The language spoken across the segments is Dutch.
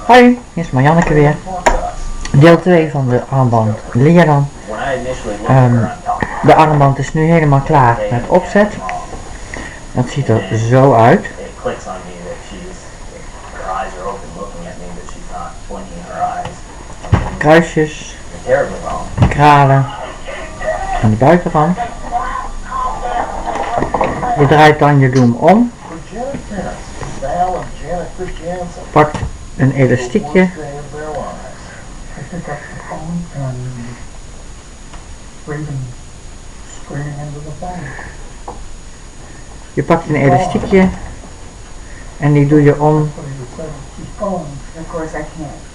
Hoi, hier is Marianneke weer. Deel 2 van de armband Liadan. De armband is nu helemaal klaar met opzet. Dat ziet er zo uit. Kruisjes, kralen aan de buitenrand. Je draait dan je loom om. Pakt een elastiekje. Je pakt een elastiekje en die doe je om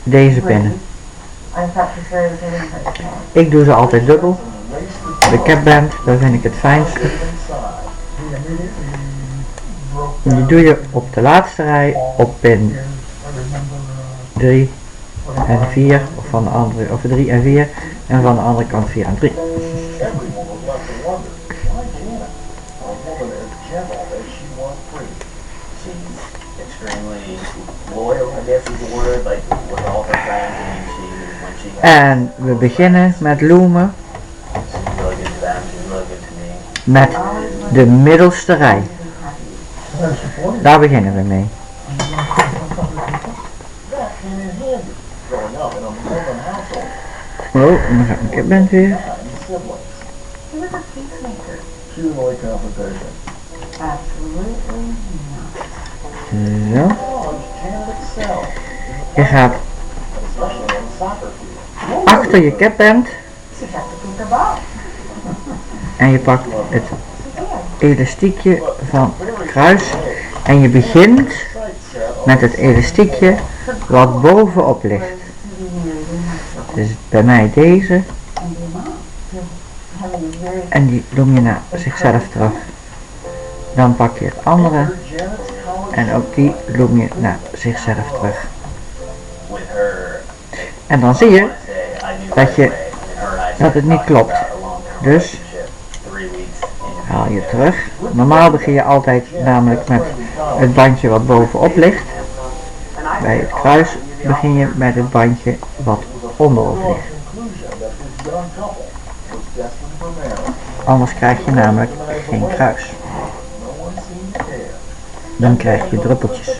deze pinnen. Ik doe ze altijd dubbel. De capband, daar vind ik het fijnste. Die doe je op de laatste rij op pin 3 en 4, of van de andere, of 3 en 4, en van de andere kant 4 en 3. En we beginnen met loomen met de middelste rij. Daar beginnen we mee. Oh, dan ga ik bent weer. Zo. Je gaat achter je capband en je pakt het elastiekje van kruis en je begint met het elastiekje wat bovenop ligt. Dus bij mij deze en die loom je naar zichzelf terug. Dan pak je het andere en ook die loom je naar zichzelf terug. En dan zie je dat het niet klopt. Dus haal je terug. Normaal begin je altijd namelijk met het bandje wat bovenop ligt. Bij het kruis begin je met het bandje wat onderop ligt. Anders krijg je namelijk geen kruis. Dan krijg je druppeltjes.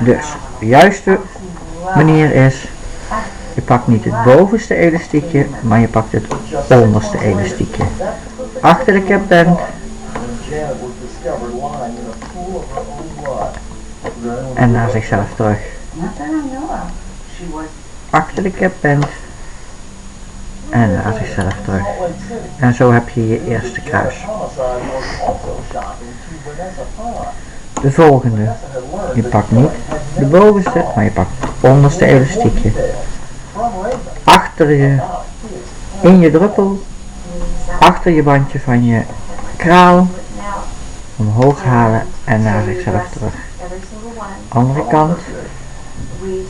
Dus de juiste manier is, je pakt niet het bovenste elastiekje, maar je pakt het onderste elastiekje. Achter de capband en naar zichzelf terug. Achter de capband en naar zichzelf terug. En zo heb je je eerste kruis. De volgende. Je pakt niet de bovenste, maar je pakt het onderste elastiekje. Achter je, in je druppel, achter je bandje van je kraal, omhoog halen en naar zichzelf terug. Andere kant,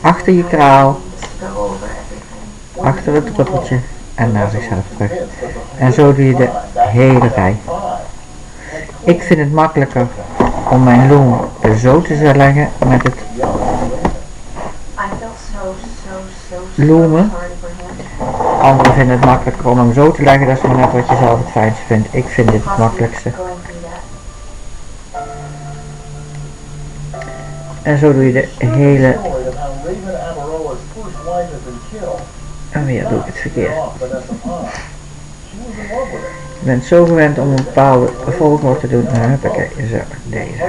achter je kraal, achter het druppeltje en naar zichzelf terug. En zo doe je de hele rij. Ik vind het makkelijker om mijn loom zo te leggen met het loomen. Anderen vinden het makkelijker om hem zo te leggen, dat is maar net wat je zelf het fijnste vindt. Ik vind dit het makkelijkste. En zo doe je de hele... En weer doe ik het verkeerd. Je bent zo gewend om een bepaalde volgorde te doen. Nou, huppakee, zo, deze.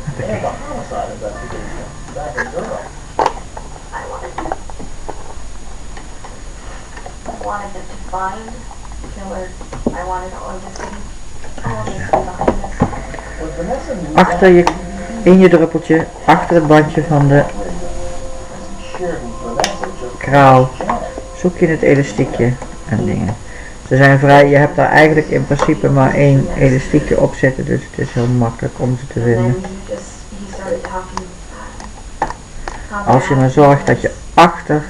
Huppakee. Achter je, in je druppeltje, achter het bandje van de kraal, zoek je het elastiekje en dingen. Ze zijn vrij, je hebt daar eigenlijk in principe maar één elastiekje op zitten, dus het is heel makkelijk om ze te vinden. Als je maar zorgt dat je achter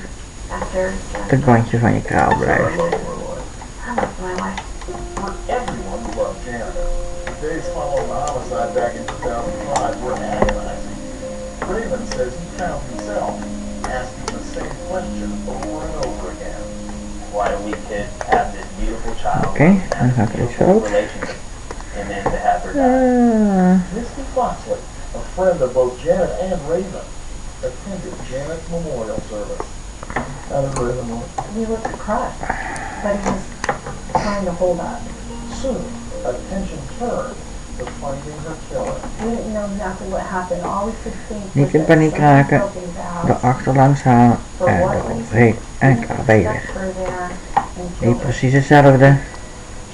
het bandje van je kraal blijft. Oké, dan gaat er iets fout. Misty Foxley, a friend of both Janet and Raven, attended Janet's memorial service. He looked crushed, but he was trying to hold up. Soon, attention turned to finding her killer. We didn't know exactly what happened. All we could think was Niet in that paniek someone raken, broke his house. de achterlangs halen For en what eroverheen en klaar ben je weg. stuck her there and Niet killed her. precies hetzelfde.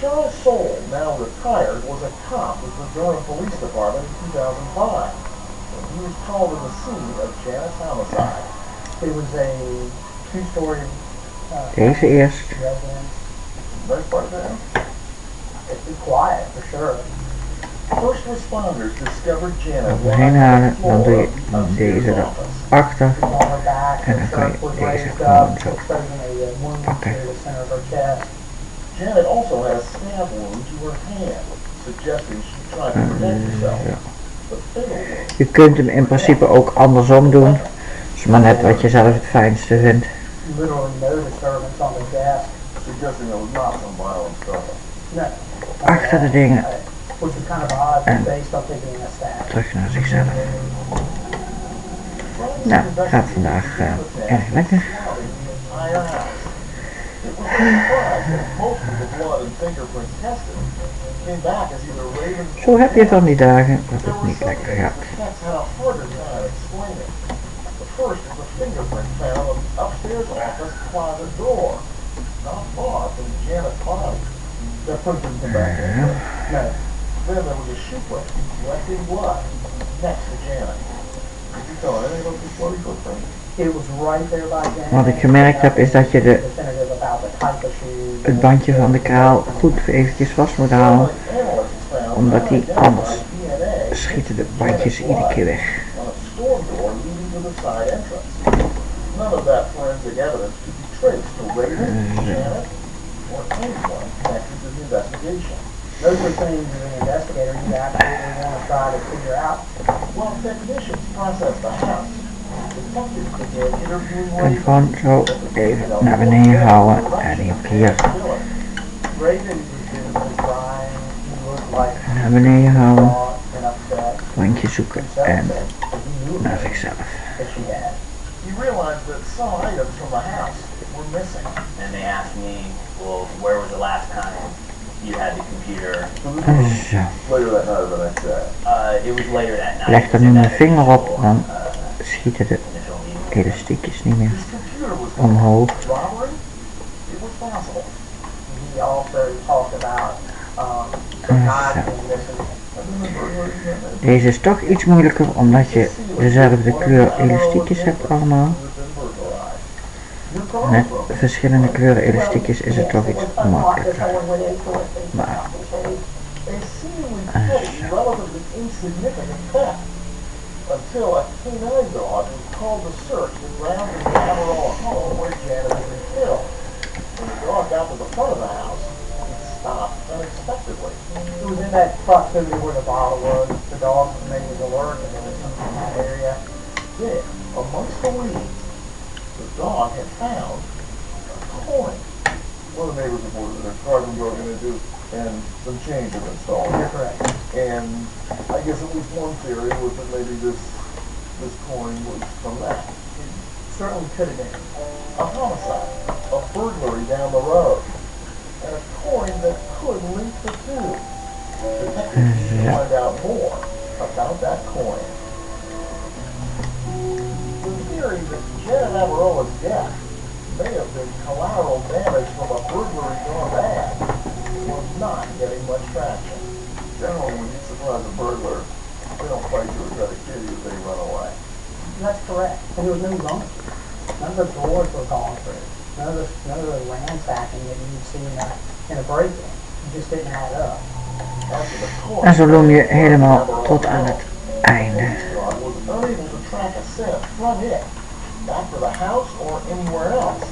John Soule, now retired, was a cop with the Durham Police Department in 2005. When he was called to the scene of Janet's homicide. It was a two-story Deze eerst. residence. Best part of that? It's been quiet for sure. First responders discovered Janet Overheen halen, dan doe je deze erachter On her back, en dan her kan stomach was je deze raised gewoon up, zo exposing a wound pakken. to the center of her chest. Janet also had a stab wound to her hand, suggesting she tried to protect herself. Zo. The fatal wound. Je kunt hem in principe ook andersom doen. Het is maar net wat je zelf het fijnste vindt. Literally no disturbance on the desk. Suggesting there was not some violent struggle. No. Achter de dingen Which is kind of odd En based on thinking a stab. terug naar zichzelf. Nou, gaat vandaag erg lekker. Zo heb je van die dagen dat het niet lekker gaat. First is a fingerprint found on the upstairs office closet door, not far from Janet's body. That print didn't come back. No. Then there was a shoe print collecting blood next to Janet. Did you tell anything about this bloody footprint? It was right there by Janet. Wat ik gemerkt heb is dat je Definitive about the type of shoe. het bandje van de kraal goed eventjes vast moet halen, omdat die anders schieten de bandjes iedere keer weg. On a storm door leading to the side entrance. None of that forensic evidence could be traced to Raven, Janet, or anyone connected to the investigation. Those are things as an investigator you absolutely want to try to figure out. While technicians processed the house, detectives began interviewing En Raven. gewoon zo even naar beneden houden en hier Raven was visibly crying. He looked like naar beneden houden, distraught and upset. bandje zoeken en But he knew naar zichzelf. that she had. He realized that some items from the house were missing. And they asked me, well, where was the last time you had the computer? Zo. Later that night or the next day. It was later that night. Leg er nu mijn vinger op, dan uh, schieten de initial meeting. elastiekjes niet meer His computer was omhoog. robbery. It was possible. He also talked about some knives being missing. Deze is toch iets moeilijker omdat je dezelfde kleur elastiekjes hebt allemaal. Met verschillende kleuren elastiekjes is het toch iets makkelijker. Maar A seemingly quick, relatively insignificant theft, until a canine dog was called to search the grounds of the Amarillo home where Janet had been killed. When the dog got to the front of the house, it stopped unexpectedly. It was in that proximity where the bottle was. The dog maybe was alert and there was something in that area. There, amongst the weeds, the dog had found a coin. One of the neighbors reported that their car had been broken into and some change had been stolen. You're correct. And I guess at least one theory was that maybe this coin was from that. Certainly could have been. A homicide, a burglary down the road, and a coin that could link the two. Detectives need to find out more about that coin. The theory that Janet Amarillo's death may have been collateral damage from a burglary gone bad was not getting much traction. Generally, when you surprise a burglar, they don't fight you or try to kill you, they run away. That's correct. And there was no zoning. None of the drawers were gone through. None of the ransacking that you'd see in a break-in. It just didn't add up. After the coin, en zo loom je helemaal tot aan het einde. was unable to track a scent from it back to the house or anywhere else.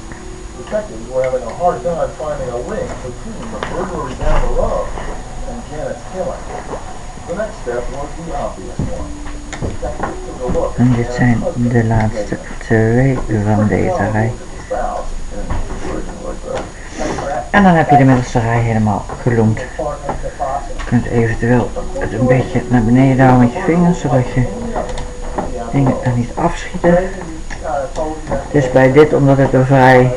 Detectives were having a hard time finding a link between the burglary down the road and Janet's killing. The next step was the obvious one. Detectives took a look En dit zijn de laatste twee van deze rij. in a situation like that. En dan heb je de middelste rij helemaal geloomd. Je kunt eventueel het een beetje naar beneden duwen met je vingers, zodat je dingen er niet afschieten. Het is bij dit, omdat het een vrij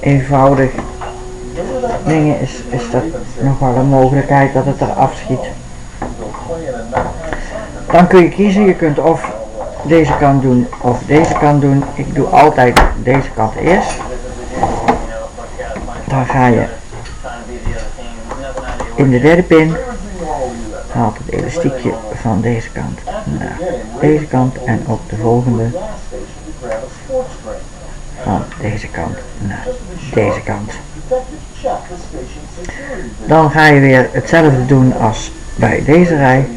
eenvoudig ding is dat nog wel een mogelijkheid dat het er afschiet. Dan kun je kiezen, je kunt of deze kant doen of deze kant doen. Ik doe altijd deze kant eerst. Dan ga je in de derde pin, haalt het elastiekje van deze kant naar deze kant en op de volgende van deze kant naar deze kant. Dan ga je weer hetzelfde doen als bij deze rij.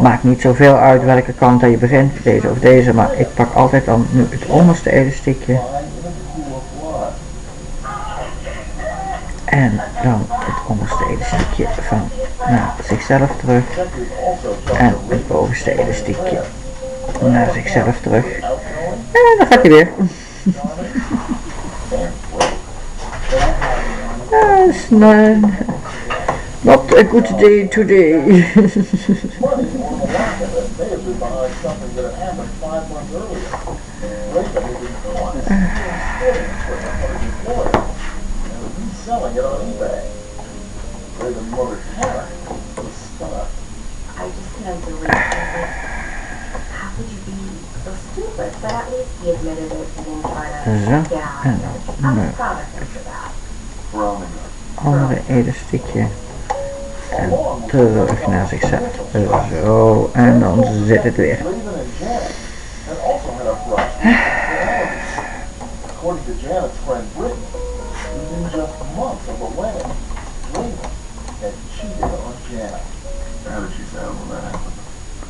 Maakt niet zoveel uit welke kant dat je begint, deze of deze, maar ik pak altijd dan nu het onderste elastiekje. En dan het onderste elastiekje van naar zichzelf terug. En het bovenste elastiekje naar zichzelf terug. En dan gaat hij weer. It's not a good day today. Selling it on eBay. Raven's mother Hannah was stunned. I just couldn't believe it. How could you be so stupid? But at least he admitted it and didn't try to get out of it. I'm proud of him for that. Andere elastiekje. En terug naar zichzelf. Zo, en dan zit het weer. According to Janet's friend Brittany, within just months of the wedding, Raven had cheated on Janet. How did she sound when that happened?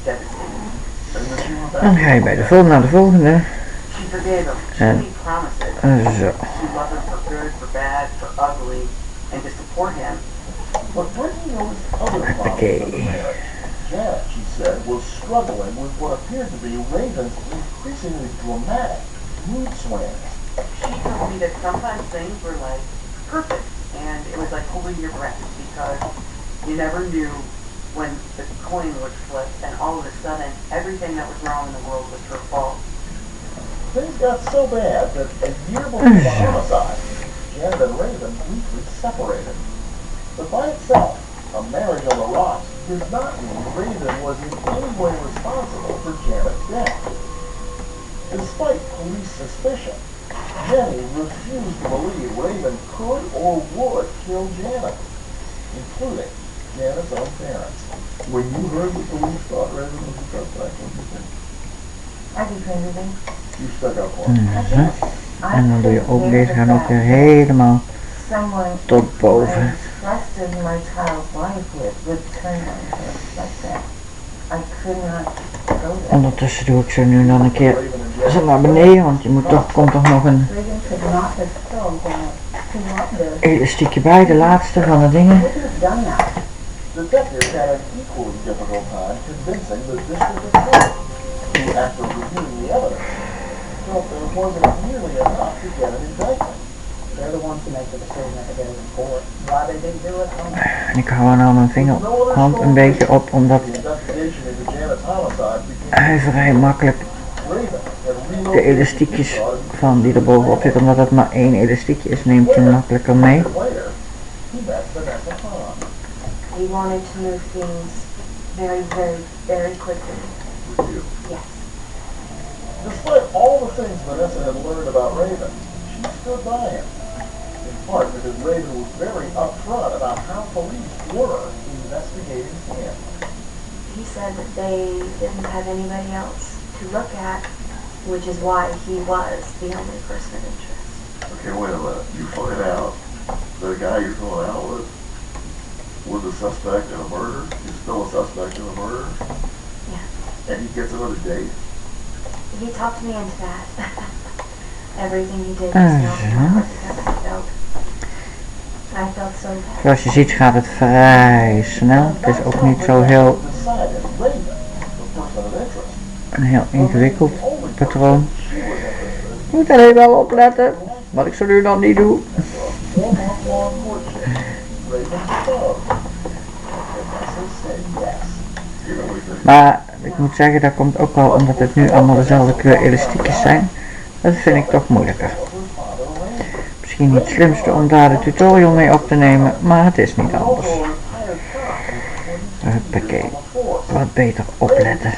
Devastated. Dan ga je bij de volgende naar de volgende. She forgave him. En She promises. zo. She loved him for good, for bad, for ugly, and to support him. But Brittany noticed other problems in the marriage. Janet, she said, was struggling with what appeared to be Raven's increasingly dramatic mood swings. She told me that sometimes things were like perfect, and it was like holding your breath because you never knew when the coin would flip, and all of a sudden everything that was wrong in the world was her fault. Things got so bad that a year before the homicide, Janet and Raven briefly separated. But by itself, a marriage on the rocks did not mean Raven was in any way responsible for Janet's death. Despite police suspicion, Jenny refused to believe Raven could or would kill Janet, including Janet's own parents. When you heard the police thought Raven was a suspect, what did you think? I'd be crazy. You stuck up for him. En dan doe je ook deze gaan ook weer helemaal tot boven. Trusted my child's life with would turn on her like that. I could not go there. Ondertussen doe ik ze nu dan een keer zo naar beneden, want je moet toch, komt toch nog een Raven could not have killed Janet. He loved her. elastiekje bij, de laatste van de dingen. He could have done that. Detectives had an equally difficult time convincing the district attorney, who, after reviewing the evidence, felt there wasn't nearly enough to get an indictment. They're the ones who make the decision if it goes in court. Why they didn't do it, I don't know. En ik hou er nou mijn vingerhand een beetje op, omdat The investigation into Janet's homicide became hij vrij makkelijk Raven had de elastiekjes van die er bovenop zitten, omdat het maar één elastiekje is, neemt hij makkelijker mee. later, he met Vanessa Hahn. He wanted to move things very, very, very quickly. With you. Yes. Despite all the things Vanessa had learned about Raven, she stood by him. In part because Raven was very upfront about how police were investigating him. He said that they didn't have anybody else to look at, which is why he was the only person of interest. Okay, wait a minute. You find out the guy you're going out with was a suspect in a murder? He's still a suspect in a murder? Yeah. And he gets another date? He talked me into that. Everything he did was not because I felt so bad. Zoals je ziet gaat het vrij snel. Het is ook niet zo heel een heel ingewikkeld patroon. Je moet alleen wel opletten, wat ik zo nu dan niet doe. Maar ik moet zeggen, dat komt ook wel omdat het nu allemaal dezelfde kleur elastiekjes zijn. Dat vind ik toch moeilijker. Misschien niet het slimste om daar de tutorial mee op te nemen, maar het is niet anders. Huppakee. Wat beter opletten.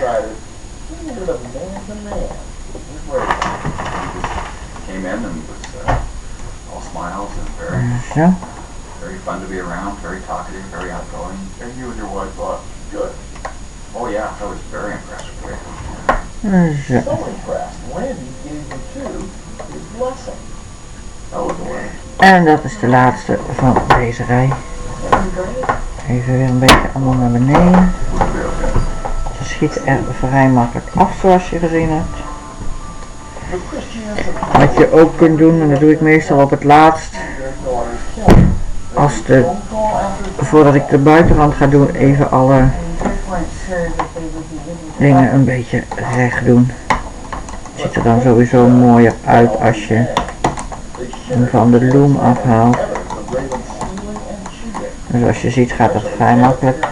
Zo. Very fun to be around, very talkative, very outgoing. And you and your wife thought, good. Oh yeah, I was very impressed with Raven. Zo. So impressed, Randy gave the two his blessing. That was the way. En dat is de laatste van deze rij. Even weer een beetje allemaal naar beneden. Ze schieten er vrij makkelijk af zoals je gezien hebt. Wat je ook kunt doen, en dat doe ik meestal op het laatst, als voordat ik de buitenrand ga doen, even alle dingen een beetje recht doen. Het ziet er dan sowieso mooier uit als je hem van de loom afhaalt. Dus zoals je ziet gaat het vrij makkelijk.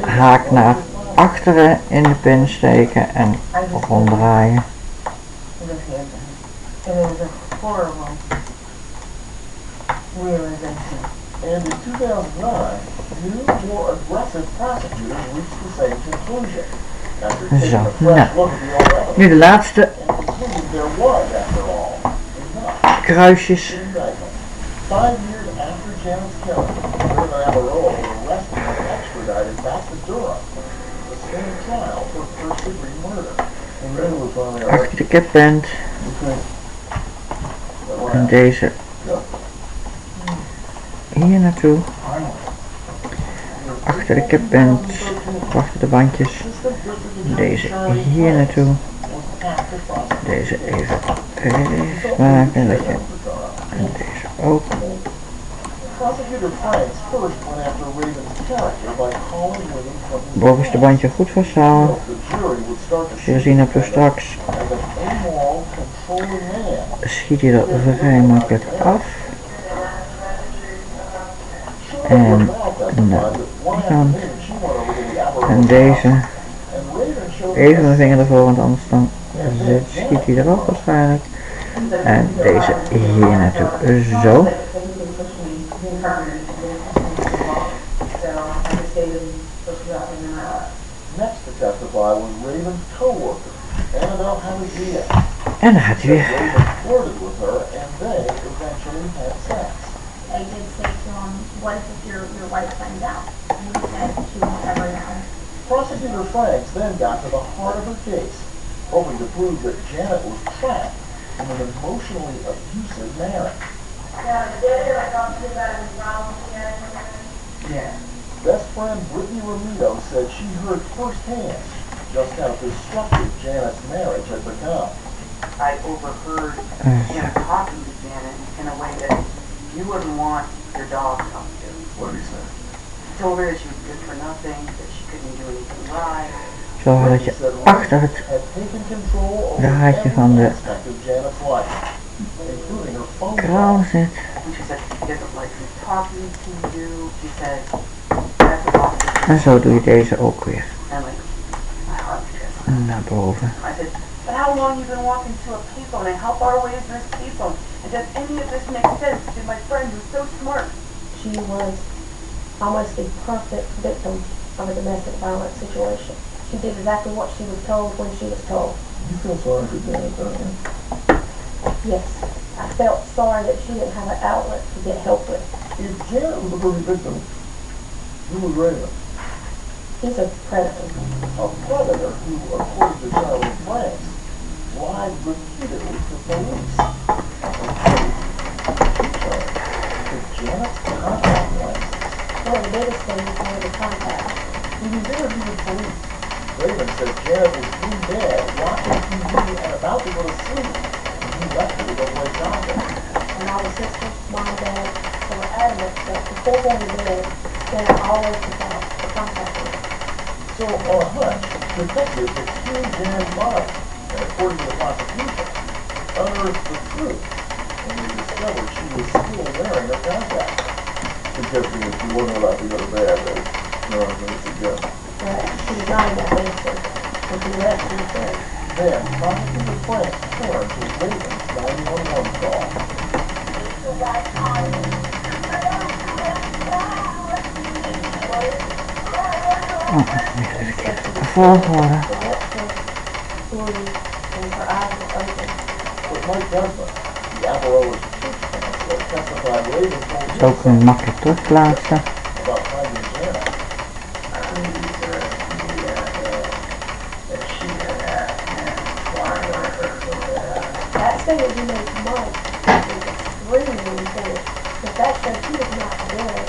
Haak naar achteren in de pin steken en ronddraaien. And in 2009, new, more aggressive prosecutors reached the same conclusion. After taking Zo, a fresh nou. look at the old evidence, Nu de laatste and concluded there was, after all, enough kruisjes. indictment. 5 years after Janet's killing, Raven Amarillo was arrested and extradited back to Durham to stand trial for first-degree murder. And Raven was finally Achter arrested de capband because en deze hier naartoe. Achter de capband, achter de bandjes. Deze hier naartoe. Deze even recht maken. Dat je, en deze ook. Prosecutor Franks first went after Raven's character by calling William from his Bovenste bandje goed vasthouden. the jury would start to Als je gezien hebt hoe straks, as an immoral, controlling man. schiet hij er vrij makkelijk af. En nou, die kant. En deze. Even mijn vinger ervoor, want anders dan schiet hij eraf waarschijnlijk. En deze hier naartoe. Zo. Next to testify was Raven's co-worker, Annabelle Hamazia. En dan gaat hij weer. Raven flirted with her and they eventually had sex. I did say to him, what if your wife finds out? And he said she won't ever know. Prosecutor Franks then got to the heart of her case, hoping to prove that Janet was trapped in an emotionally abusive marriage. Yeah. Best friend Brittany Romito said she heard firsthand just how destructive Janet's marriage had become. I overheard him talking to Janet in a way that you wouldn't want your dog to talk to. What did he say? He told her that she was good for nothing, that she couldn't do anything right. Zorg dat je achter het Had taken control over draadje van every de aspect of Janet's life, including her phone kraal calls. zit. And she said he doesn't like me talking to you. She said that's a possibility. En zo doe je deze ook weer. And like my heart just. Naar boven. I said, but how long you been walking to a payphone and how far away is this payphone? And does any of this make sense to my friend who's so smart? She was almost the perfect victim of a domestic violence situation. She did exactly what she was told when she was told. You feel sorry for Janet, don't you? Yes, I felt sorry that she didn't have an outlet to get help with. If Janet was the perfect victim, who was Raven? He's a predator. A predator who, according to Charlie Franks, lied repeatedly to police. If Janet's contact lenses, One of the biggest things was the contact. when he interviewed police, Raven said Janet was in bed, watching TV and about to go to sleep, and he left her to go play shopping. And all the sisters, mom, dad, they were adamant that before going to bed, Janet always took out the contact lens. So, on a hunch, detectives accused Janet's mother, and according to the prosecution, unearthed the truth when they discovered she was still wearing her contact. Suggesting that she wasn't about to go to bed, that, you know, it's a guess. She was not in that basement. When she left, she was there. Then, Prosecutor Frank turned to Raven's 911 call. Volgorde. With Mike Desmond, the Amarola's chief counselor, testified Raven told Is ook een makkelijk terugplaatsen. about finding Janet. That statement you made to Mike is extremely important. The fact that she was not there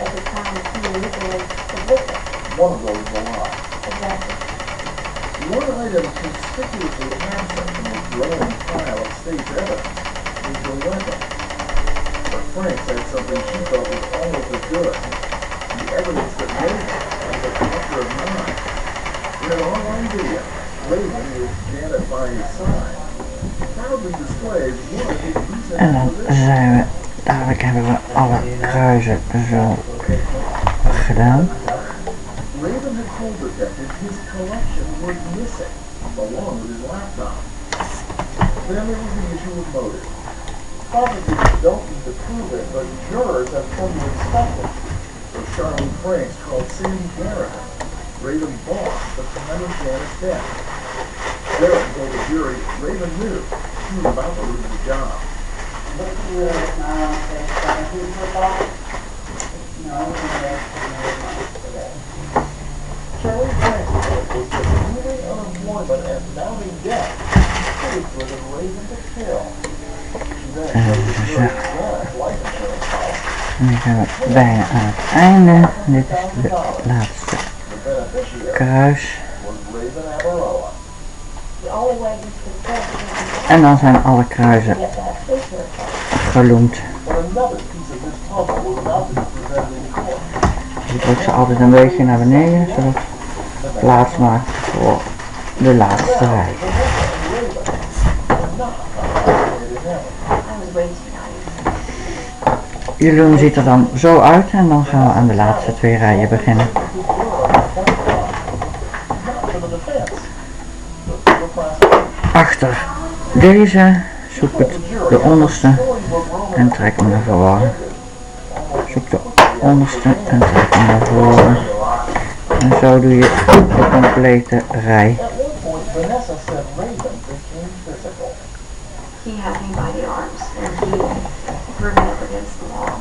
at the time she originally was victim. One of those is a lie. Exactly. One item conspicuously absent from the growing pile of state evidence is the weapon. But Frank said something she thought was almost as good. The evidence that Raven was a collector of knives. In an online video, Raven, with Janet by his side, proudly displays one of his recent En dan zijn we, dadelijk hebben we alle kruisen zo gedaan. Raven had told detectives his collection was missing, along with his laptop. Then there was the issue of motive. Prosecutors don't need to prove it, but jurors have come to expect it. So Charlie Franks called Sandy Garrett, Raven's boss, to commemorate Janet's death. Garrett told the jury Raven knew she was about to lose the job. But she was not on stage, but he was her boss. No, he was today. Charlie Franks was pursuing unemployment and mounting debt. It had driven Raven to kill. She then showed the jury Janet's life insurance policy. En nu zijn we bijna aan het einde. Dit is de laatste The beneficiary kruis. was Raven Amarola. The only way you could test En dan zijn alle kruisen get that picture. geloemd. When another piece of this puzzle was about to be presented in court, Je drukt ze altijd een beetje naar beneden, zodat het plaats maakt voor de laatste rij. I was way too nice. Je loom ziet er dan zo uit en dan gaan we aan de laatste 2 rijen beginnen. Achter deze zoek het de onderste en trek hem naar voren. Zoek de onderste en trek hem naar voren. En zo doe je de complete rij. He had me by the arms and he threw me up against the wall.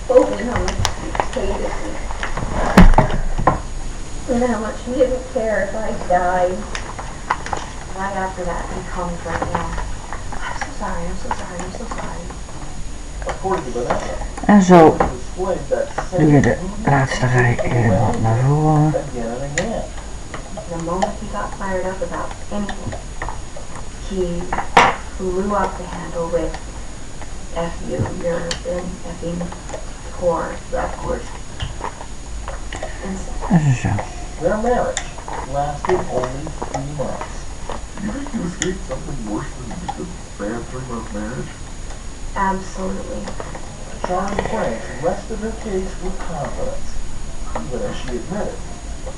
Spoken how much he hated me. And how much he didn't care if I died. Right after that, he comes right now. I'm so sorry, I'm so sorry, I'm so sorry. En zo doe je de laatste rij helemaal naar voren. The moment he got fired up about anything, he flew up the handle with F you, you're an effing whore, backwards. En zo. Their marriage lasted only 3 months. You think you escaped something worse than just a bad 3-month marriage? Absolutely. Charlie Franks rested her case with confidence, even as she admitted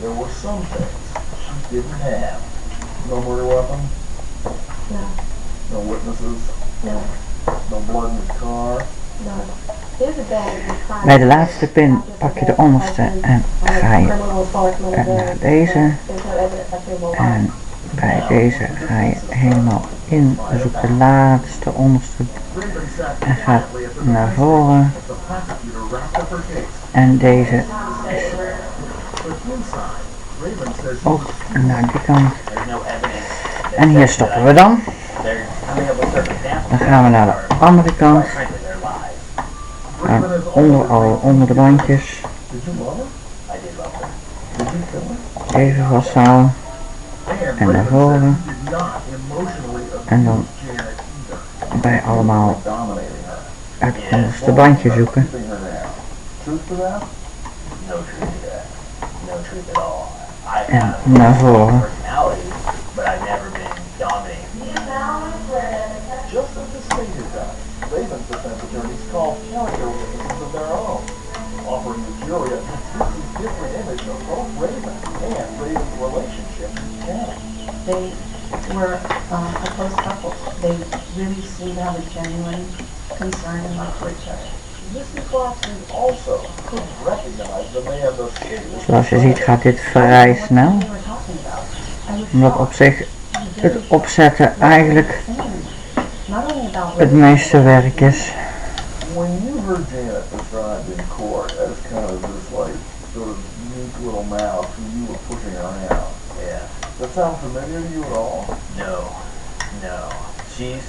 there were some things she didn't have. No murder weapon? No. No witnesses? No. No blood in his car? No. Here's a bag you find. Bij de laatste pin pak je de onderste en ga je naar deze. En bij deze ga je helemaal in, zoek de laatste onderste en gaat naar voren. En deze is ook naar die kant. En hier stoppen we dan. Dan gaan we naar de andere kant. Onder de bandjes. Even vasthouden. En naar voren. En dan bij allemaal het onderste bandje zoeken. En naar voren. Just as the state had done, Raven's defense attorneys called character witnesses of their own, offering the jury a different image of both Raven and Raven's relationship to Janet. They were a close couple. They really seemed to have a genuine concern and love for each other. Mr. Clarkson also couldn't recognize the man the serious. Zoals je ziet gaat dit vrij snel. They were talking about. I was Omdat op zich het opzetten eigenlijk not only about het meeste werk is. When you heard Janet described in court as kind of this like sort of meek little mouse who you were pushing around, Yeah. that sound familiar to you at all? No. She's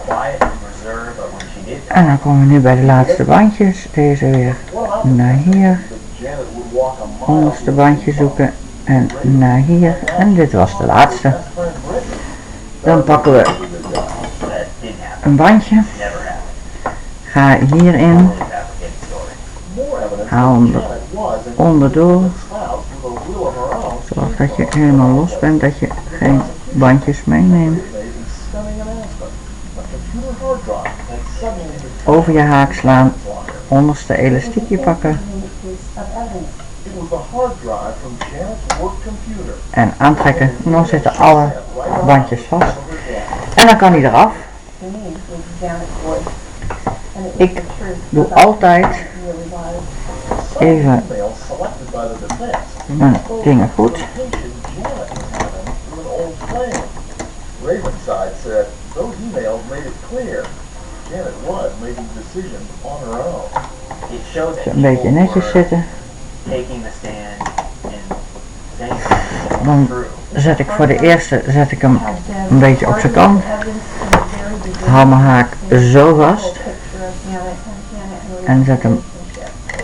quiet and reserved, but when she did En dan komen we nu bij de laatste bandjes. Deze weer naar hier. That Janet would walk a mile Onderste bandje zoeken en naar hier. En dit was de laatste. best friend Brittany. Dan pakken we that didn't happen. een bandje. Never happened. Ga hierin. Only fabricated story. More evidence Haal hem that Janet was in onderdoor. spouse with a will of her own. Zorg dat je helemaal los bent. Dat je geen bandjes meeneemt. Stunning announcement. A computer hard drive had suddenly Over je haak slaan. Onderste elastiekje pakken. It was a hard drive from Janet's work computer. En aantrekken. En dan zitten alle bandjes vast. En dan kan hij eraf. to me was Janet's voice. And it was Ik the truth. doe altijd It really was. even Emails selected by the defense. mijn dingen goed. Janet was having with an old friend. Ravenside said those emails made it clear Janet was making decisions on her own. It showed that Een beetje people netjes were zitten. taking the stand and saying things that Dan weren't true. zet ik voor de eerste zet ik hem Had, een beetje op zijn kant. evidence in the very beginning. Haal mijn haak zo vast. Picture of Janet and En zet hem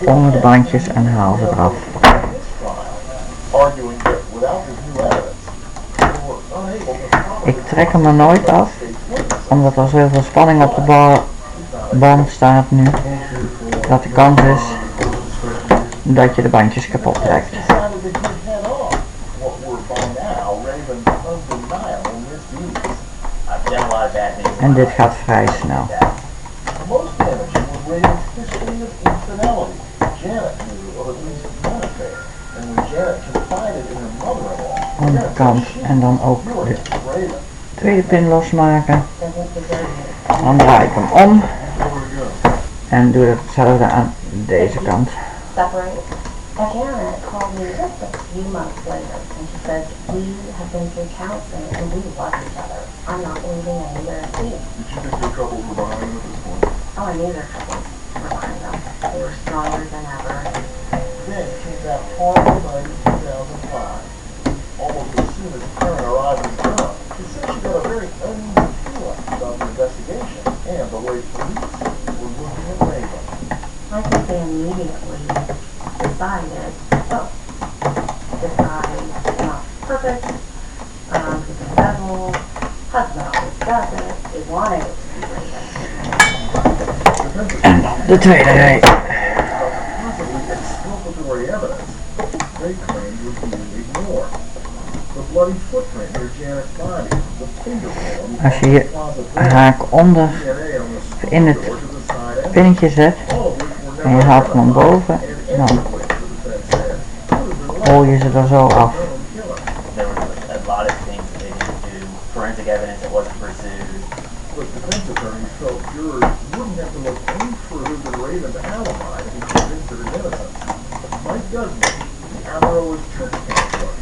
onder de bandjes en haal ze eraf. This trial, arguing that without this new evidence, they were unable to properly Ik trek hem er nooit af, omdat er zoveel spanning op de band staat nu, dat de kans is dat je de bandjes kapot trekt. decided to get head on what were by now Raven's undeniable misdeeds. I've done a lot of bad things. En dit gaat vrij snel. Most damaging was Raven's history of infidelity. Janet knew of at least one affair, and when Janet confided in her mother-in-law, Onderkant en dan ook de Raven, tweede pin losmaken. Dan draai ik hem om en doe hetzelfde aan deze kant. separate. Janet called me just a few months later and she said, we have been through counseling and we love each other. I'm not leaving anywhere to be. did you think your couples were behind him at this point? Oh, I knew their couples were behind them. They were stronger than ever. Then came that horrible night in 2005. Almost as soon as Karen arrived in Durham, she said she got a very uneasy feeling about the investigation and the way police were looking at Raven. I think they immediately decided, oh, this guy is not perfect, he's a devil, husband always does it, they wanted it to be Raven. En dan de tweede rij. Possibly exculpatory evidence they claimed was being ignored. The bloody footprint near Janet's body, the fingerprint on the Als je je closet door, haak onder DNA on the in het door to the side evidence, pinnetje zet all of which were en je never haalt hem omboven, and every dan which the defense said could have been rol je ze er zo af. their own killer. There were a lot of things that they didn't do. Forensic evidence that wasn't pursued. But defense attorneys felt jurors wouldn't have to look any further than Raven's alibi to be convinced of his innocence. Mike Guzman, the Amarillo's church counselor,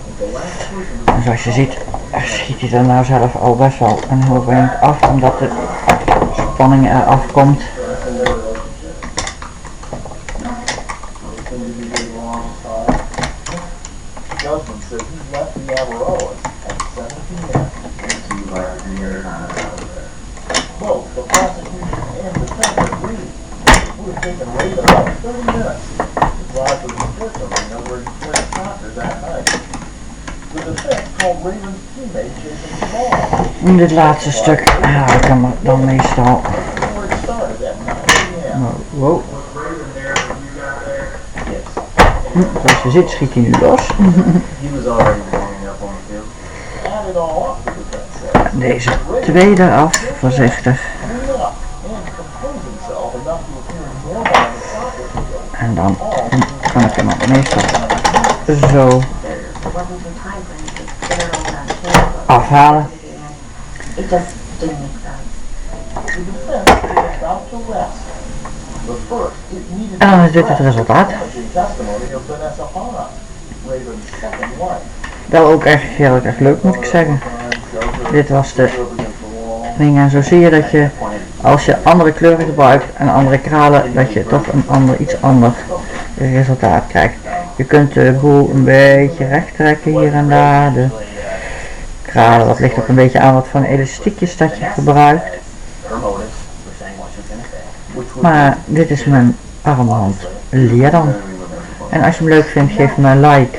was the last person to En zoals je ziet, schiet hij er nou zelf al best wel een heel eind af, omdat de spanning eraf komt. Guzman said he left the Amarillos at 7 p.m. Both the prosecution and defense agreed it would have taken Raven about 30 minutes to drive to the sports arena where he played soccer that night. The defense called Raven's teammate Jason Small. In dit laatste stuk haal ik hem er dan meestal. Before it started at 9 p.m. Wow. Was Raven there when you got there? Yes. Zoals je ziet schiet hij nu los. He was already warming up on the field. Add it all up, the defense said. Deze tweede af, voorzichtig. Clean up and compose himself enough to appear normal on the soccer field. En dan een dan heb je hem meestal zo There wasn't some time frame to get it all done canceled. afhalen. It just didn't make sense. The defense is about to rest. But first, it needed En dan to is dit het address resultaat. the damaging testimony of Vanessa Hana, Raven's second wife. Wel ook echt heel erg leuk, moet ik zeggen. Dit was de ding en zo zie je dat je als je andere kleuren gebruikt en andere kralen, dat je toch een iets ander resultaat krijgt. Je kunt de boel een beetje recht trekken hier en daar. De kralen, dat ligt ook een beetje aan wat voor elastiekjes dat je gebruikt. Her motives for saying what she's gonna say. Maar dit is mijn armband Liadan. En als je hem leuk vindt, geef hem een like.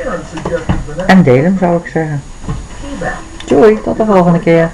En deel hem, zou ik zeggen. Doei, tot de volgende keer.